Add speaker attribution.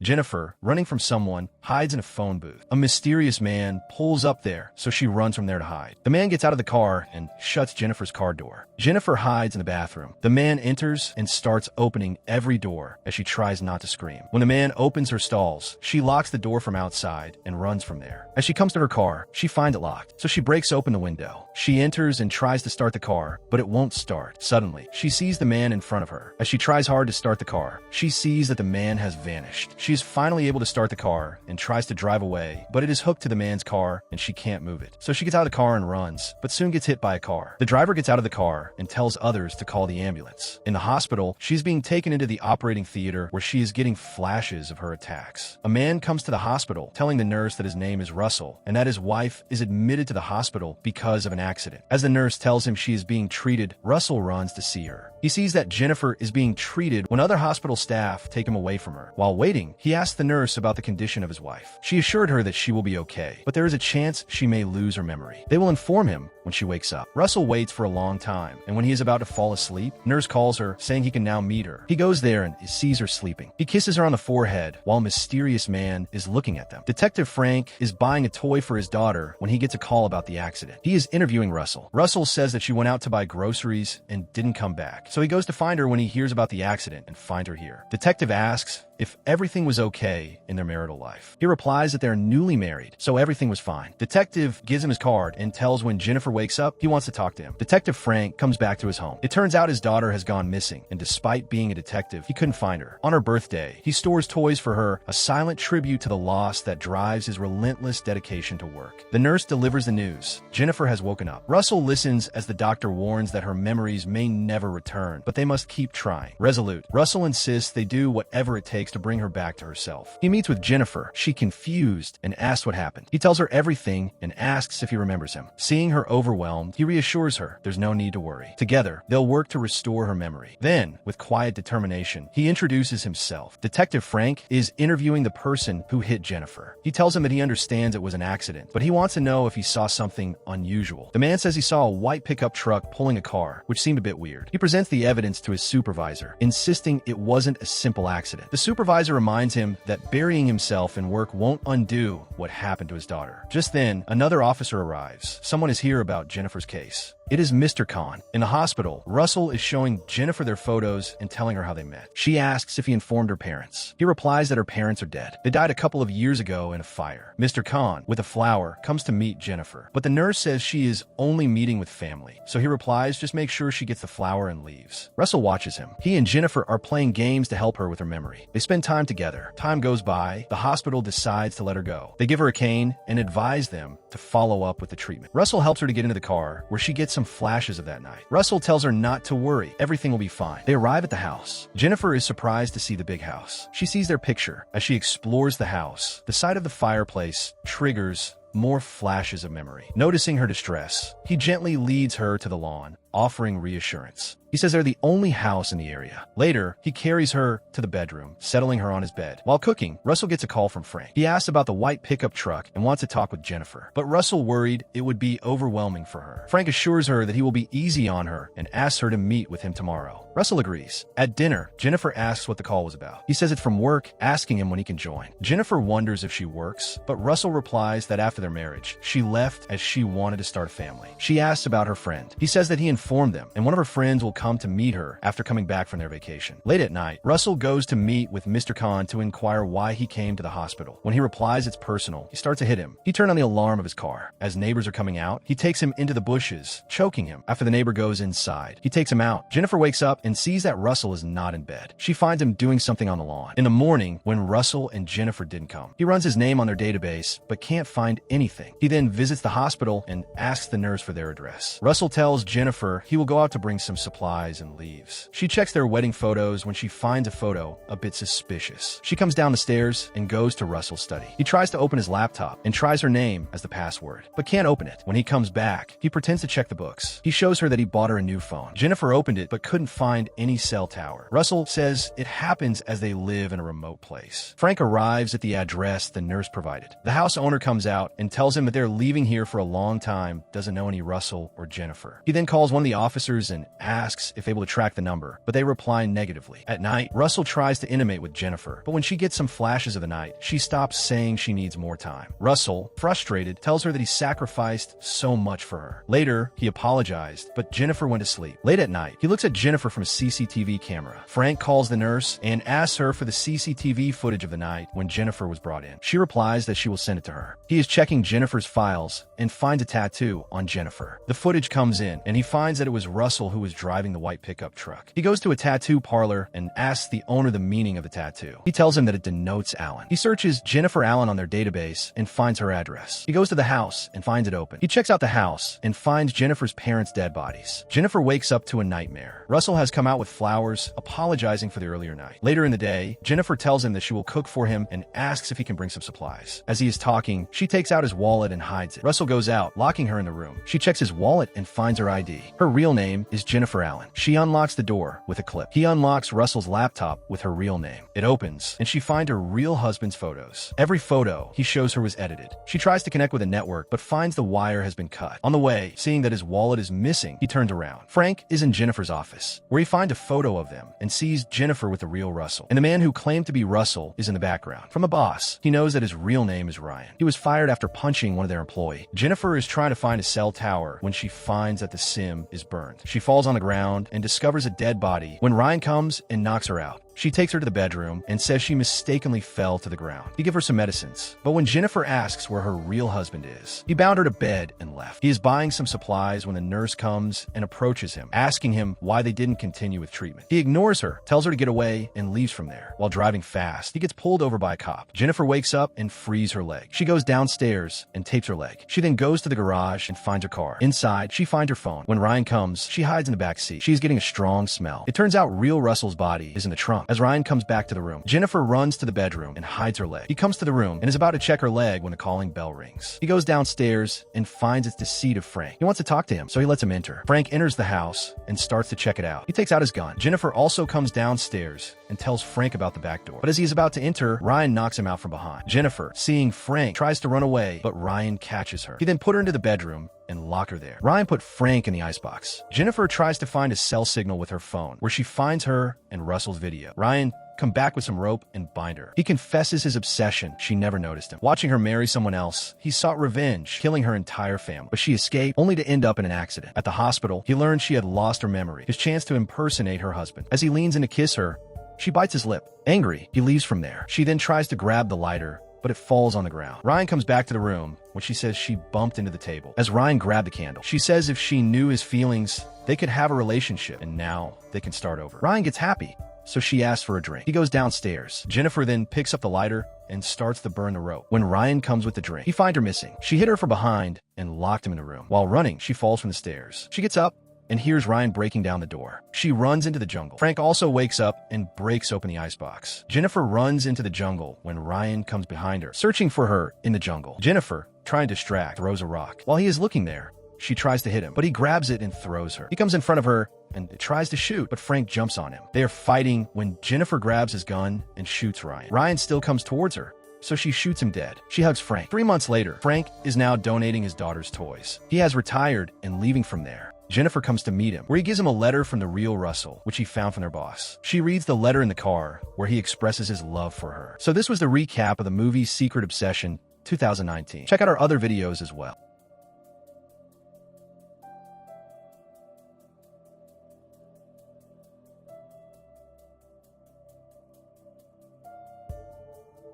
Speaker 1: Jennifer, running from someone, hides in a phone booth. A mysterious man pulls up there, so she runs from there to hide. The man gets out of the car and shuts Jennifer's car door. Jennifer hides in the bathroom. The man enters and starts opening every door as she tries not to scream. When the man opens her stalls, she locks the door from outside and runs from there. As she comes to her car, she finds it locked, so she breaks open the window. She enters and tries to start the car, but it won't start. Suddenly, she sees the man in front of her. As she tries hard to start the car, she sees that the man has vanished. She is finally able to start the car and tries to drive away, but it is hooked to the man's car and she can't move it. So she gets out of the car and runs, but soon gets hit by a car. The driver gets out of the car and tells others to call the ambulance. In the hospital, she's being taken into the operating theater where she is getting flashes of her attacks. A man comes to the hospital telling the nurse that his name is Russell and that his wife is admitted to the hospital because of an accident. As the nurse tells him she is being treated, Russell runs to see her. He sees that Jennifer is being treated when other hospital staff take him away from her. While waiting, he asks the nurse about the condition of his wife. She assured her that she will be okay, but there is a chance she may lose her memory. They will inform him when she wakes up. Russell waits for a long time, and when he is about to fall asleep, nurse calls her, saying he can now meet her. He goes there and sees her sleeping. He kisses her on the forehead while a mysterious man is looking at them. Detective Frank is buying a toy for his daughter when he gets a call about the accident. He is interviewing Russell. Russell says that she went out to buy groceries and didn't come back, so he goes to find her when he hears about the accident and find her here. Detective asks if everything was okay in their marital life. He replies that they're newly married, so everything was fine. Detective gives him his card and tells when Jennifer wakes up, he wants to talk to him. Detective Frank comes back to his home. It turns out his daughter has gone missing, and despite being a detective, he couldn't find her. On her birthday, he stores toys for her, a silent tribute to the loss that drives his relentless dedication to work. The nurse delivers the news. Jennifer has woken up. Russell listens as the doctor warns that her memories may never return, but they must keep trying. Resolute, Russell insists they do whatever it takes to bring her back to herself. He meets with Jennifer. She confused and asks what happened. He tells her everything and asks if he remembers him. Seeing her overwhelmed, he reassures her there's no need to worry. Together, they'll work to restore her memory. Then, with quiet determination, he introduces himself. Detective Frank is interviewing the person who hit Jennifer. He tells him that he understands it was an accident, but he wants to know if he saw something unusual. The man says he saw a white pickup truck pulling a car, which seemed a bit weird. He presents the evidence to his supervisor, insisting it wasn't a simple accident. The supervisor reminds him that burying himself in work won't undo what happened to his daughter. Just then, another officer arrives. Someone is here about Jennifer's case. It is Mr. Khan. In the hospital, Russell is showing Jennifer their photos and telling her how they met. She asks if he informed her parents. He replies that her parents are dead. They died a couple of years ago in a fire. Mr. Khan, with a flower, comes to meet Jennifer, but the nurse says she is only meeting with family. So he replies, just make sure she gets the flower and leaves. Russell watches him. He and Jennifer are playing games to help her with her memory. They spend time together. Time goes by. The hospital decides to let her go. They give her a cane and advise them to follow up with the treatment. Russell helps her to get into the car, where she gets some flashes of that night. Russell tells her not to worry. Everything will be fine. They arrive at the house. Jennifer is surprised to see the big house. She sees their picture. As she explores the house, the sight of the fireplace triggers more flashes of memory. Noticing her distress, he gently leads her to the lawn, offering reassurance. He says they're the only house in the area. Later, he carries her to the bedroom, settling her on his bed. While cooking, Russell gets a call from Frank. He asks about the white pickup truck and wants to talk with Jennifer, but Russell worried it would be overwhelming for her. Frank assures her that he will be easy on her and asks her to meet with him tomorrow. Russell agrees. At dinner, Jennifer asks what the call was about. He says it's from work, asking him when he can join. Jennifer wonders if she works, but Russell replies that after their marriage, she left as she wanted to start a family. She asks about her friend. He says that he informed them, and one of her friends will come to meet her after coming back from their vacation. Late at night, Russell goes to meet with Mr. Khan to inquire why he came to the hospital. When he replies it's personal, he starts to hit him. He turned on the alarm of his car. As neighbors are coming out, he takes him into the bushes, choking him. After the neighbor goes inside, he takes him out. Jennifer wakes up and sees that Russell is not in bed. She finds him doing something on the lawn. In the morning, when Russell and Jennifer didn't come, he runs his name on their database, but can't find anything. He then visits the hospital and asks the nurse for their address. Russell tells Jennifer he will go out to bring some supplies and leaves. She checks their wedding photos when she finds a photo a bit suspicious. She comes down the stairs and goes to Russell's study. He tries to open his laptop and tries her name as the password, but can't open it. When he comes back, he pretends to check the books. He shows her that he bought her a new phone. Jennifer opened it but couldn't find any cell tower. Russell says it happens as they live in a remote place. Frank arrives at the address the nurse provided. The house owner comes out and tells him that they're leaving here for a long time, doesn't know any Russell or Jennifer. He then calls one one of the officers and asks if able to track the number, but they reply negatively. At night, Russell tries to intimate with Jennifer, but when she gets some flashes of the night, she stops saying she needs more time. Russell, frustrated, tells her that he sacrificed so much for her. Later, he apologized, but Jennifer went to sleep. Late at night, he looks at Jennifer from a CCTV camera. Frank calls the nurse and asks her for the CCTV footage of the night when Jennifer was brought in. She replies that she will send it to her. He is checking Jennifer's files and finds a tattoo on Jennifer. The footage comes in, and he finds that it was Russell who was driving the white pickup truck. He goes to a tattoo parlor and asks the owner the meaning of the tattoo. He tells him that it denotes Allen. He searches Jennifer Allen on their database and finds her address. He goes to the house and finds it open. He checks out the house and finds Jennifer's parents' dead bodies. Jennifer wakes up to a nightmare. Russell has come out with flowers, apologizing for the earlier night. Later in the day, Jennifer tells him that she will cook for him and asks if he can bring some supplies. As he is talking, she takes out his wallet and hides it. Russell goes out, locking her in the room. She checks his wallet and finds her ID. Her real name is Jennifer Allen. She unlocks the door with a clip. He unlocks Russell's laptop with her real name. It opens, and she finds her real husband's photos. Every photo he shows her was edited. She tries to connect with a network, but finds the wire has been cut. On the way, seeing that his wallet is missing, he turns around. Frank is in Jennifer's office, where he finds a photo of them and sees Jennifer with the real Russell. And the man who claimed to be Russell is in the background. From a boss, he knows that his real name is Ryan. He was fired after punching one of their employees. Jennifer is trying to find a cell tower when she finds that the sim is burned. She falls on the ground and discovers a dead body when Ryan comes and knocks her out. She takes her to the bedroom and says she mistakenly fell to the ground. He gives her some medicines, but when Jennifer asks where her real husband is, he bound her to bed and left. He is buying some supplies when the nurse comes and approaches him, asking him why they didn't continue with treatment. He ignores her, tells her to get away, and leaves from there. While driving fast, he gets pulled over by a cop. Jennifer wakes up and frees her leg. She goes downstairs and tapes her leg. She then goes to the garage and finds her car. Inside, she finds her phone. When Ryan comes, she hides in the back seat. She is getting a strong smell. It turns out real Russell's body is in the trunk. As Ryan comes back to the room, Jennifer runs to the bedroom and hides her leg. He comes to the room and is about to check her leg when a calling bell rings. He goes downstairs and finds it's the seat of Frank. He wants to talk to him, so he lets him enter. Frank enters the house and starts to check it out. He takes out his gun. Jennifer also comes downstairs and tells Frank about the back door. But as he is about to enter, Ryan knocks him out from behind. Jennifer, seeing Frank, tries to run away, but Ryan catches her. He then put her into the bedroom and lock her there. Ryan put Frank in the icebox. Jennifer tries to find a cell signal with her phone, where she finds her and Russell's video. Ryan come back with some rope and bind her. He confesses his obsession. She never noticed him. Watching her marry someone else, he sought revenge, killing her entire family. But she escaped, only to end up in an accident. At the hospital, he learned she had lost her memory, his chance to impersonate her husband. As he leans in to kiss her, she bites his lip. Angry, he leaves from there. She then tries to grab the lighter, but it falls on the ground. Ryan comes back to the room when she says she bumped into the table. As Ryan grabbed the candle, she says if she knew his feelings, they could have a relationship, and now they can start over. Ryan gets happy, so she asks for a drink. He goes downstairs. Jennifer then picks up the lighter and starts to burn the rope. When Ryan comes with the drink, he finds her missing. She hit her from behind and locked him in the room. While running, she falls from the stairs. She gets up and hears Ryan breaking down the door. She runs into the jungle. Frank also wakes up and breaks open the icebox. Jennifer runs into the jungle when Ryan comes behind her, searching for her in the jungle. Jennifer, trying to distract, throws a rock. While he is looking there, she tries to hit him, but he grabs it and throws her. He comes in front of her and tries to shoot, but Frank jumps on him. They are fighting when Jennifer grabs his gun and shoots Ryan. Ryan still comes towards her, so she shoots him dead. She hugs Frank. 3 months later, Frank is now donating his daughter's toys. He has retired and leaving from there. Jennifer comes to meet him, where he gives him a letter from the real Russell, which he found from their boss. She reads the letter in the car, where he expresses his love for her. So this was the recap of the movie Secret Obsession 2019. Check out our other videos as well.